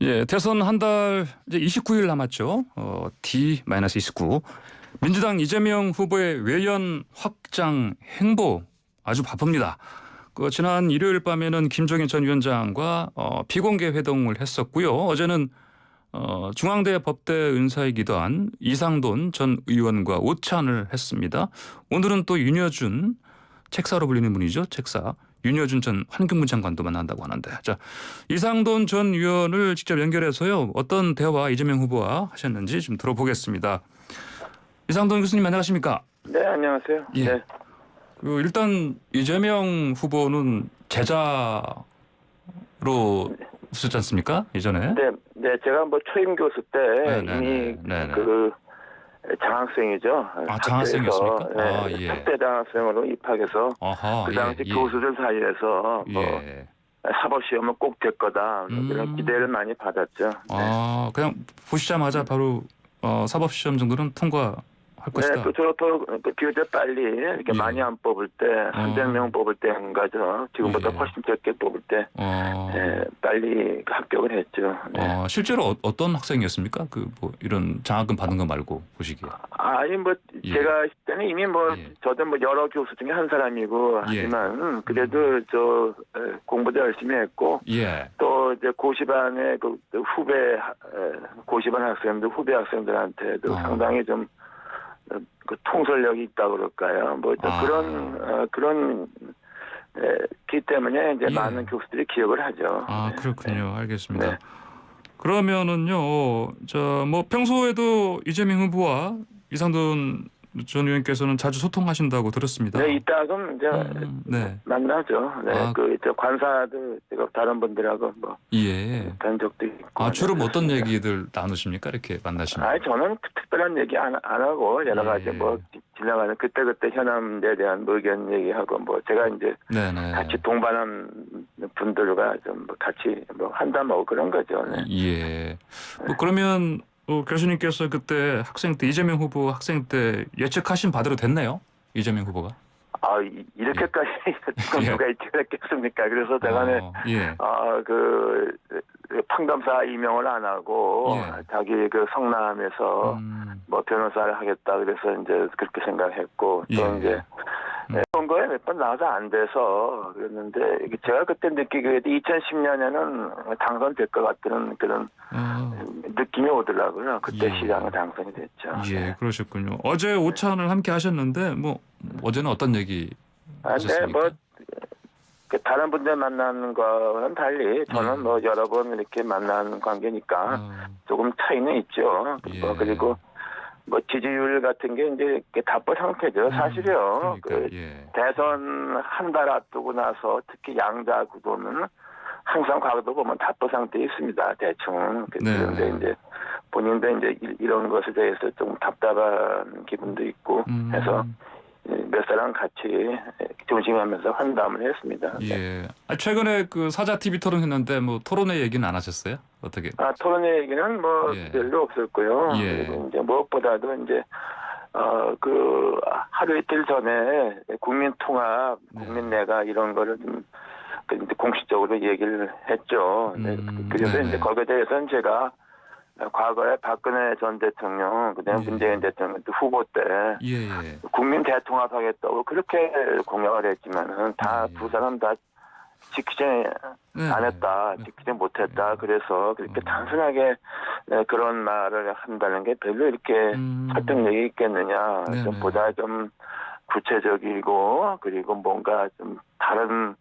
예, 대선 한 달 이제 29일 남았죠. D-29. 민주당 이재명 후보의 외연 확장 행보 아주 바쁩니다. 지난 일요일 밤에는 김종인 전 위원장과 비공개 회동을 했었고요. 어제는 중앙대 법대 은사이기도 한 이상돈 전 의원과 오찬을 했습니다. 오늘은 또 윤여준, 책사로 불리는 분이죠. 책사. 윤여준 전 환경부 장관도 만난다고 하는데, 자, 이상돈 전 의원을 직접 연결해서요, 어떤 대화 이재명 후보와 하셨는지 좀 들어보겠습니다. 이상돈 교수님 안녕하십니까? 네, 안녕하세요. 예. 네. 일단 이재명 후보는 제자로 있었지 않습니까? 예전에? 네, 제가 뭐 초임 교수 때 이미 그 장학생이죠. 장학생이었습니까? 네, 특대 장학생으로 입학해서 아하, 그 당시 교수들 사이에서 뭐 사법 시험은 꼭 될 거다 이런 기대를 많이 받았죠. 그냥 보시자마자 바로 사법 시험 정도는 통과할 것이다. 네, 저도 비교적 빨리 이렇게 많이 안 뽑을 때, 한백 명 뽑을 때인가죠. 지금보다 훨씬 적게 뽑을 때, 빨리 합격을 했죠. 네. 실제로 어떤 학생이었습니까? 뭐 이런 장학금 받은 거 말고 보시기에. 아니 뭐 제가 했을 때는 이미 뭐 저도 뭐 여러 교수 중에 한 사람이고 하지만 그래도 저 공부도 열심히 했고 또 이제 고시반의 그 후배 고시반 학생들 후배 학생들한테도 상당히 좀 그 통솔력이 있다 그럴까요? 뭐 그런 기 때문에 이제 많은 교수들이 기억을 하죠. 그렇군요. 알겠습니다. 그러면은요, 뭐 평소에도 이재명 후보와 이상돈 전 의원께서는 자주 소통하신다고 들었습니다. 네, 이따금 이제 만나죠. 네, 저 관사도 제가 다른 분들하고 뭐 뵌 적도 있고. 주로 어떤 얘기들 나누십니까? 이렇게 만나시면? 저는 특별한 얘기 안 하고 여러 가지 뭐 지나가는 그때 현안에 대한 의견 얘기하고 뭐 제가 이제 같이 동반한 분들과 좀 같이 뭐 한담하고 그런 거죠. 네. 뭐 그러면 교수님께서 그때 학생 때 이재명 후보 학생 때 예측하신 바대로 됐네요. 이재명 후보가. 이렇게까지 누가 예측했겠습니까? 그래서 제가 그 판검사 임명을 안 하고 자기 그 성남에서 뭐 변호사를 하겠다 그래서 이제 그렇게 생각했고 또 이제 선거에 몇 번 나와서 안 돼서 그랬는데 제가 그때 느끼기에도 2010년에는 당선될 것 같다는 그런 느낌이 오더라고요. 그때 시장은 당선이 됐죠. 그러셨군요. 어제 오찬을 함께 하셨는데 뭐 어제는 어떤 얘기 하셨습니까? 뭐 다른 분들 만나는 거는 달리 저는 뭐 여러 번 이렇게 만나는 관계니까 조금 차이는 있죠. 그리고 뭐 지지율 같은 게 이제 답보 상태죠. 사실요. 대선 한 달 앞두고 나서 특히 양자 구도는 항상 과거도 보면 답보 상태에 있습니다. 대충. 그런데 이제 본인도 이제 이런 것에 대해서 좀 답답한 기분도 있고 해서 몇 사람 같이 중심하면서 환담을 했습니다. 최근에 그 사자 TV 토론했는데 뭐 토론회 얘기는 안 하셨어요? 어떻게? 토론회 얘기는 뭐 별로 없었고요. 그리고 이제 무엇보다도 이제 그 하루 이틀 전에 국민통합, 국민내가 이런 거를 좀 공식적으로 얘기를 했죠. 그래서 이제 거기에 대해서는 제가 과거에 박근혜 전 대통령, 그다음에 문재인 대통령 후보 때 국민 대통합하겠다고 그렇게 공약을 했지만은 다 두 사람 다 지키지 안 했다, 지키지 못했다. 그래서 그렇게 단순하게 그런 말을 한다는 게 별로 이렇게 설득력이 있겠느냐. 좀 보다 좀 구체적이고 그리고 뭔가 좀 다른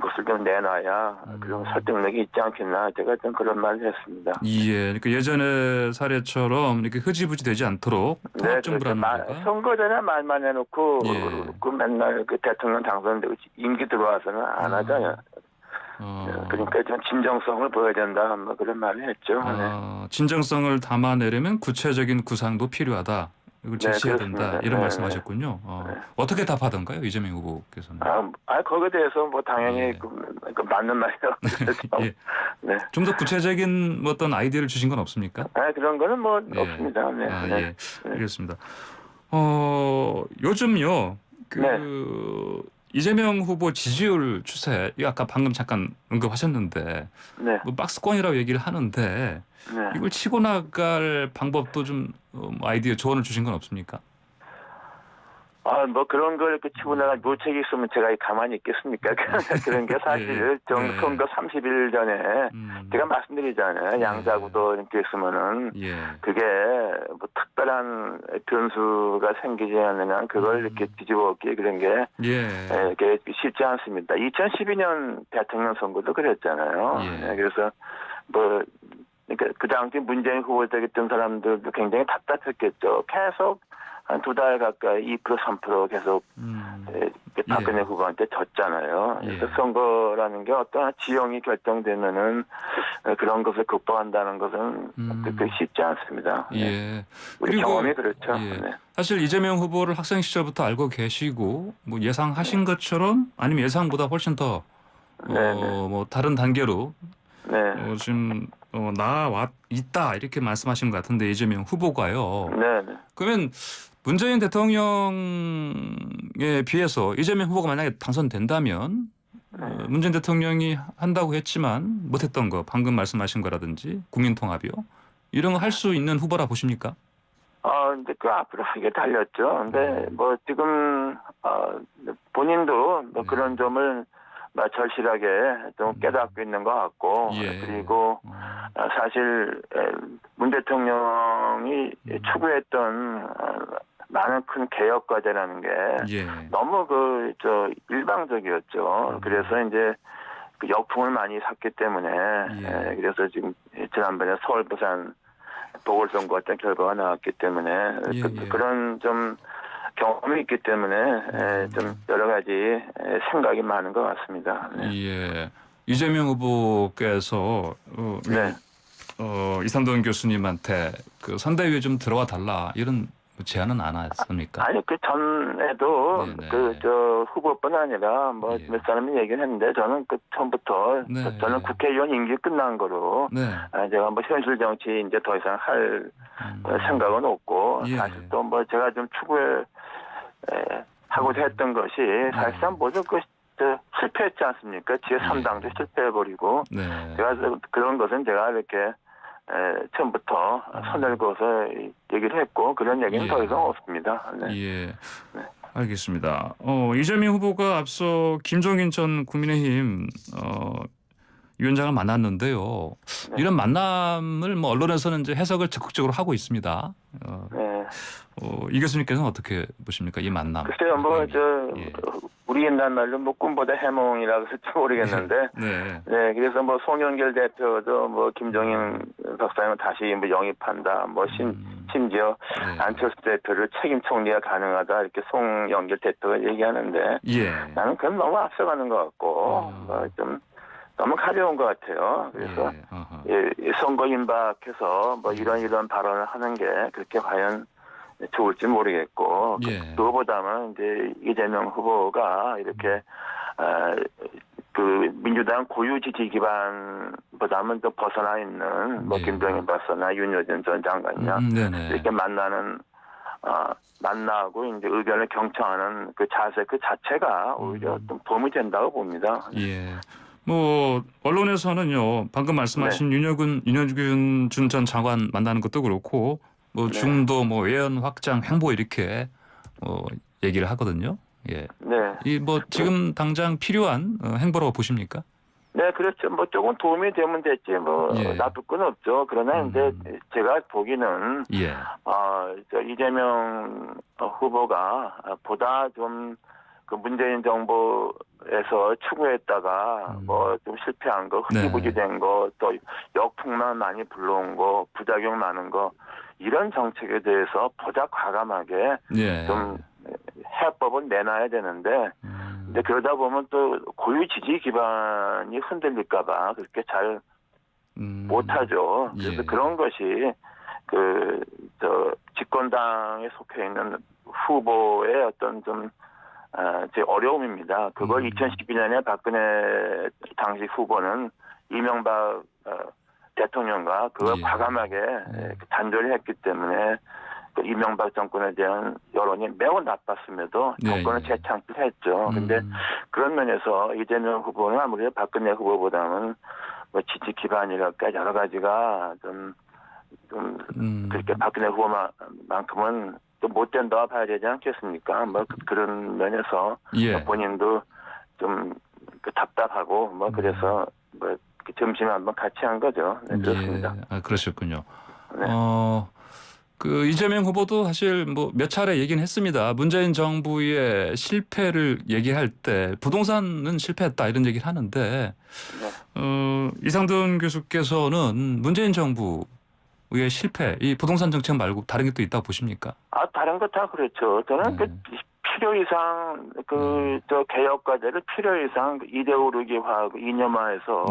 것을 좀 내놔야 그런 설득력이 있지 않겠나. 제가 좀 그런 말을 했습니다. 그러니까 예전의 사례처럼 이렇게 흐지부지 되지 않도록 통합정부라는 거가. 선거 전에 말만 해놓고 그 맨날 그 대통령 당선되고 임기 들어와서는 안 하잖아요. 그러니까 좀 진정성을 보여야 된다. 뭐 그런 말을 했죠. 진정성을 담아내려면 구체적인 구상도 필요하다. 이걸 제시해야 된다. 이런 말씀하셨군요. 어떻게 답하던가요, 이재명 후보께서는? 거기에 대해서 뭐 당연히 그 맞는 말이요. 좀 더 구체적인 뭐 어떤 아이디어를 주신 건 없습니까? 그런 거는 뭐 없습니다. 알겠습니다. 요즘요, 이재명 후보 지지율 추세, 이거 아까 방금 잠깐 언급하셨는데 네. 뭐 박스권이라고 얘기를 하는데 네. 이걸 치고 나갈 방법도 좀 아이디어 조언을 주신 건 없습니까? 뭐 그런 걸 이렇게 치고 나갈 노책이 있으면 제가 가만히 있겠습니까? 그런 게 사실 예. 선거 30일 전에 제가 말씀드리잖아요. 예. 양자구도 이렇게 있으면은 그게 뭐 특별한 변수가 생기지 않는 그걸 이렇게 뒤집어엎기 그런 게 이게 쉽지 않습니다. 2012년 대통령 선거도 그랬잖아요. 그래서 뭐 그러니까 그 당시 문재인 후보 되겠던 사람들도 굉장히 답답했겠죠. 계속 한 2달 가까이 2% 3% 계속 박근혜 후보한테 졌잖아요. 그래서 선거라는 게 어떠한 지형이 결정되면은 그런 것을 극복한다는 것은 그렇게 쉽지 않습니다. 우리 경험이 그렇죠. 사실 이재명 후보를 학생 시절부터 알고 계시고 뭐 예상하신 것처럼 아니면 예상보다 훨씬 더 뭐 다른 단계로 지금 나와 있다 이렇게 말씀하신 것 같은데 이재명 후보가요. 그러면 문재인 대통령에 비해서 이재명 후보가 만약에 당선된다면 문재인 대통령이 한다고 했지만 못했던 거 방금 말씀하신 거라든지 국민통합이요. 이런 거 할 수 있는 후보라 보십니까? 근데 그 앞으로 하게 달렸죠. 근데 뭐 지금 본인도 뭐 그런 점을 절실하게 좀 깨닫고 있는 것 같고 그리고 사실 문 대통령이 추구했던 많은 큰 개혁 과제라는 게 너무 일방적이었죠. 그래서 이제 그 역풍을 많이 샀기 때문에 그래서 지금 지난번에 서울 부산 보궐선거 어떤 결과가 나왔기 때문에 그런 좀 경험이 있기 때문에 좀 여러 가지 생각이 많은 것 같습니다. 이재명 후보께서 이상돈 교수님한테 그 선대위에 좀 들어와 달라 이런 제안은 안 하셨습니까? 아니 그 전에도 후보뿐 아니라 뭐 몇 사람이 얘기를 했는데 저는 그 처음부터 저는 국회의원 임기 끝난 거로 제가 뭐 현실 정치 이제 더 이상 할 생각은 없고 사실 또 뭐 제가 좀 하고자 했던 것이 사실상 모두 실패했지 않습니까? 제3당도 실패해버리고 제가 그런 것은 제가 이렇게 처음부터 선을 그어서 얘기를 했고 그런 얘기는 더 이상 없습니다. 알겠습니다. 이재명 후보가 앞서 김종인 전 국민의힘 위원장을 만났는데요. 이런 만남을 뭐 언론에서는 이제 해석을 적극적으로 하고 있습니다. 이 교수님께서는 어떻게 보십니까? 이 만남. 글쎄요, 우리 옛날 말로 뭐 꿈보다 해몽이라고 할지 모르겠는데, 그래서 뭐 송영길 대표도 뭐 김종인 박사님을 다시 뭐 영입한다, 뭐 심지어 안철수 대표를 책임 총리가 가능하다 이렇게 송영길 대표가 얘기하는데, 나는 그건 너무 앞서가는 것 같고, 좀 너무 가벼운 것 같아요. 그래서 선거 임박해서 뭐 이런 발언을 하는 게 그렇게 과연 좋을지 모르겠고 그거보다는 이제 이재명 후보가 이렇게 그 민주당 고유 지지 기반보다는 좀 벗어나 있는 뭐 김종인 박사나 윤여준 전 장관이나 이렇게 만나고 이제 의견을 경청하는 그 자세 그 자체가 오히려 좀 도움이 된다고 봅니다. 뭐 언론에서는요 방금 말씀하신 윤여준 전 장관 만나는 것도 그렇고 뭐 중도 뭐 외연 확장 행보 이렇게 얘기를 하거든요. 이 뭐 지금 당장 필요한 행보라고 보십니까? 네, 그렇죠. 뭐 조금 도움이 되면 됐지 뭐 나쁠 건 없죠. 그러나 이제 제가 보기는 이재명 후보가 보다 좀 그 문재인 정부에서 추구했다가 뭐 좀 실패한 거, 흐지부지된 거, 또 역풍만 많이 불러온 거, 부작용 많은 거 이런 정책에 대해서 보다 과감하게 좀 해법을 내놔야 되는데, 근데 그러다 보면 또 고유 지지 기반이 흔들릴까봐 그렇게 잘 못하죠. 그래서 그런 것이 집권당에 속해 있는 후보의 어떤 좀 제 어려움입니다. 그걸 2012년에 박근혜 당시 후보는 이명박 대통령과 그걸 과감하게 단절을 했기 때문에 그 이명박 정권에 대한 여론이 매우 나빴음에도 정권을 재창출을 했죠. 근데 그런 면에서 이재명 후보는 아무래도 박근혜 후보보다는 뭐 지지 기반이랄까 여러 가지가 좀 그렇게 박근혜 후보만큼은 좀 못 된다고 봐야 되지 않겠습니까? 뭐 그런 면에서 본인도 좀 답답하고 뭐 그래서 뭐 점심 한번 같이 한 거죠. 네, 그렇습니다. 아, 그러셨군요. 네. 그 이재명 후보도 사실 뭐 몇 차례 얘기는 했습니다. 문재인 정부의 실패를 얘기할 때 부동산은 실패했다 이런 얘기를 하는데 이상돈 교수께서는 문재인 정부의 실패, 이 부동산 정책 말고 다른 게 또 있다고 보십니까? 아, 다른 거 다 그렇죠. 저는 그 필요 이상 저 개혁 과제를 필요 이상 이데올로기화, 이념화해서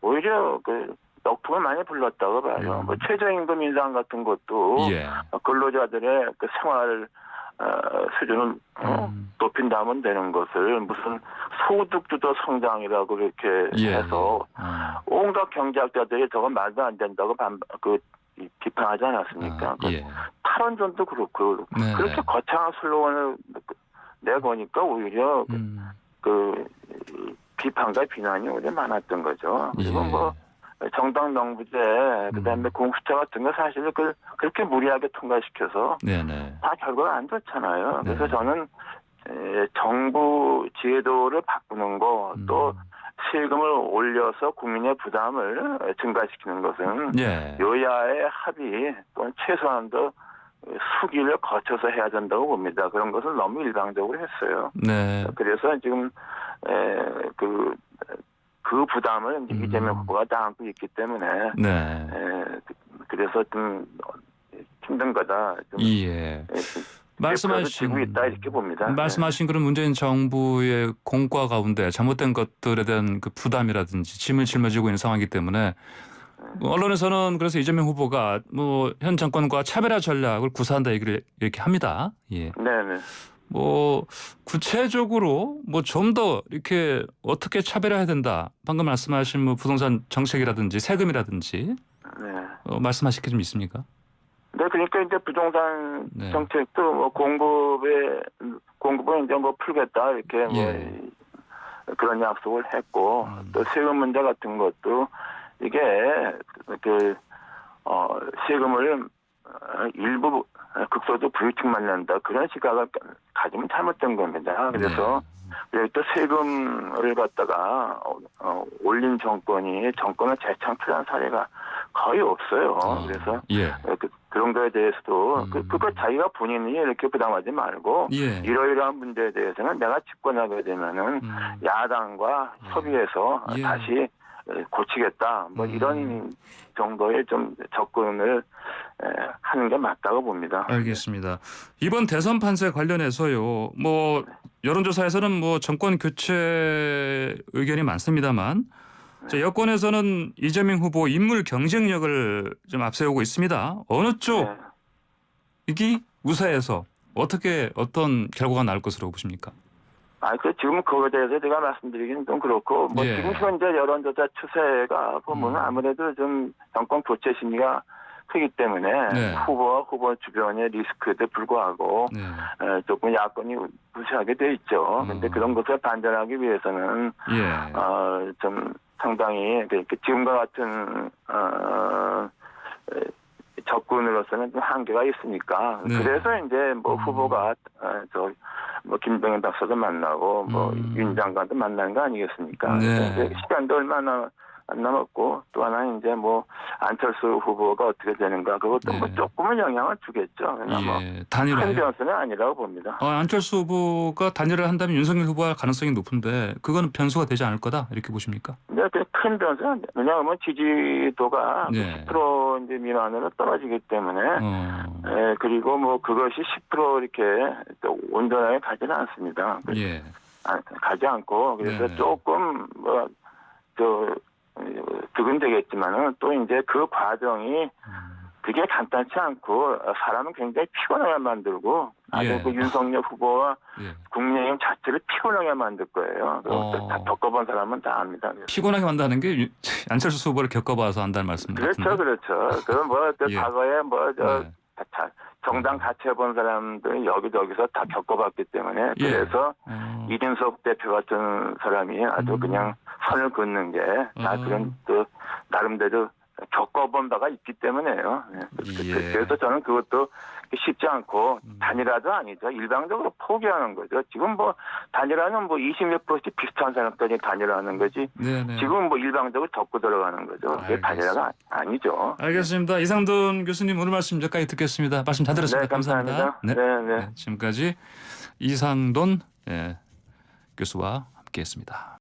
오히려 그 역풍을 많이 불렀다고 봐요. 뭐 최저임금 인상 같은 것도 근로자들의 그 생활 수준을 높인다면 되는 것을 무슨 소득주도 성장이라고 이렇게 해서 온갖 경제학자들이 저거 말도 안 된다고 비판하지 않았습니까? 탈원전도 그렇고 그렇게 거창한 슬로건을 내보니까 오히려 그 비판과 비난이 오히려 많았던 거죠. 그리고 뭐 정당 명부제, 그다음에 공수처 같은 거 사실 그렇게 무리하게 통과시켜서 다 결과가 안 좋잖아요. 그래서 저는 정부 제도를 바꾸는 거 또 세금을 올려서 국민의 부담을 증가시키는 것은 여야의 합의 또는 최소한도 수기를 거쳐서 해야 된다고 봅니다. 그런 것을 너무 일방적으로 했어요. 그래서 지금 그 부담을 이재명 후보가 다 안고 있기 때문에 그래서 좀 힘든 거다. 말씀하신 있다 이렇게 봅니다. 말씀하신 그런 문재인 정부의 공과 가운데 잘못된 것들에 대한 그 부담이라든지 짐을 짊어지고 있는 상황이기 때문에 언론에서는 그래서 이재명 후보가 뭐 현 정권과 차별화 전략을 구사한다 얘기를 이렇게 합니다. 뭐 구체적으로 뭐 좀 더 이렇게 어떻게 차별화해야 된다. 방금 말씀하신 뭐 부동산 정책이라든지 세금이라든지 말씀하실 게 좀 있습니까? 네, 그러니까 이제 부동산 정책도 뭐 공급을 이제 뭐 풀겠다 이렇게 뭐 그런 약속을 했고 또 세금 문제 같은 것도 이게 세금을 일부 극소득 부유층만 낸다 그런 시각을 가지면 잘못된 겁니다. 그래서 또 세금을 갖다가 올린 정권을 재창출한 사례가 거의 없어요. 그래서 그런 거에 대해서도 그거 자기가 본인이 이렇게 부담하지 말고 이러이러한 문제에 대해서는 내가 집권하게 되면은 야당과 협의해서 다시 고치겠다. 뭐 이런 정도의 좀 접근을 하는 게 맞다고 봅니다. 알겠습니다. 이번 대선 판세 관련해서요. 뭐 여론조사에서는 뭐 정권 교체 의견이 많습니다만 여권에서는 이재명 후보 인물 경쟁력을 좀 앞세우고 있습니다. 어느 쪽이 우세해서 어떤 결과가 나올 것으로 보십니까? 지금 그거에 대해서 제가 말씀드리기는 좀 그렇고, 지금 현재 여론조사 추세가 보면 아무래도 좀 정권 교체 심리가 크기 때문에 후보와 후보 주변의 리스크에도 불구하고 조금 야권이 우세하게 돼 있죠. 근데 그런 것을 반전하기 위해서는 좀 상당히 지금과 같은 접근으로서는 좀 한계가 있으니까 그래서 이제 뭐 후보가 김병현 박사도 만나고 윤 장관도 만나는 거 아니겠습니까? 이제 시간도 얼마나 안 남았고 또 하나는 이제 뭐 안철수 후보가 어떻게 되는가 그것도 뭐 조금은 영향을 주겠죠. 큰 변수는 아니라고 봅니다. 안철수 후보가 단일을 한다면 윤석열 후보가 가능성이 높은데 그거는 변수가 되지 않을 거다 이렇게 보십니까? 네, 큰 변수는 아니에요. 왜냐하면 지지도가 10% 이제 미만으로 떨어지기 때문에 그리고 뭐 그것이 10% 이렇게 또 온전하게 가지는 않습니다. 가지 않고 그래서 조금 두근대겠지만은 또 이제 그 과정이 그게 간단치 않고 사람은 굉장히 피곤하게 만들고 아주 그 윤석열 후보와 국민의힘 자체를 피곤하게 만들 거예요. 다 겪어본 사람은 다 압니다. 그래서. 피곤하게 만드는 게 안철수 후보를 겪어봐서 한다는 말씀 같은데. 그렇죠. 그럼 과거에 정당 같이 해본 사람들이 여기저기서 다 겪어봤기 때문에 예. 그래서 이준석 대표 같은 사람이 아주 그냥 선을 긋는 게 다 그런 또 나름대로 겪어본 바가 있기 때문에요. 예. 그래서 저는 그것도 쉽지 않고 단일화도 아니죠. 일방적으로 포기하는 거죠. 지금 뭐 단일화는 뭐 20몇 프로씩 비슷한 사람들이 단일화하는 거지. 네네. 지금 뭐 일방적으로 덮고 들어가는 거죠. 그게 단일화가 아니죠. 알겠습니다. 이상돈 교수님 오늘 말씀 여기까지 듣겠습니다. 말씀 잘 들었습니다. 네, 감사합니다. 네. 네. 네, 지금까지 이상돈 교수와 함께했습니다.